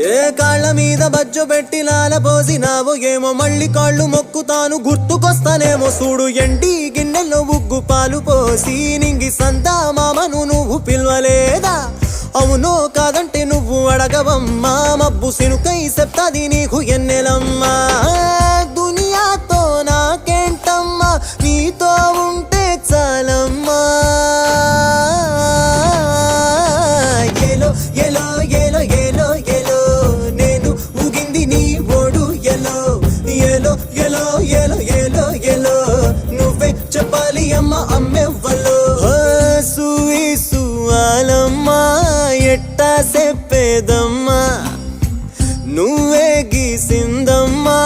ఏ కాళ్ళ మీద బజ్జు పెట్టి లాలపోసినావో ఏమో మళ్ళీ కాళ్ళు మొక్కుతాను గుర్తుకొస్తానేమో చూడు ఎండి గిన్నెల్లో ఉగ్గు పాలు పోసి నింగి సంతా మామను నువ్వు పిలవలేదా అవునో కాదంటే నువ్వు అడగవమ్మా మబ్బు సినుకై చెప్తాది నీకు ఎన్నెలమ్మా దునియాతో నాకేంటమ్మా నీతో ఉంటే చాలమ్మా ఎలో ఎలో ఎలో ఎలో ఎలో నేను ఊగింది నీ ఓడు ఎలో ఎలో ఎలో ఎలో ఎలో ఎలో నువ్వే చెప్పాలి అమ్మ అమ్మెవ్వలో సూసు ఆలమ్మా ఎట్టా చెప్పేదమ్మా నువ్వే గీసిందమ్మా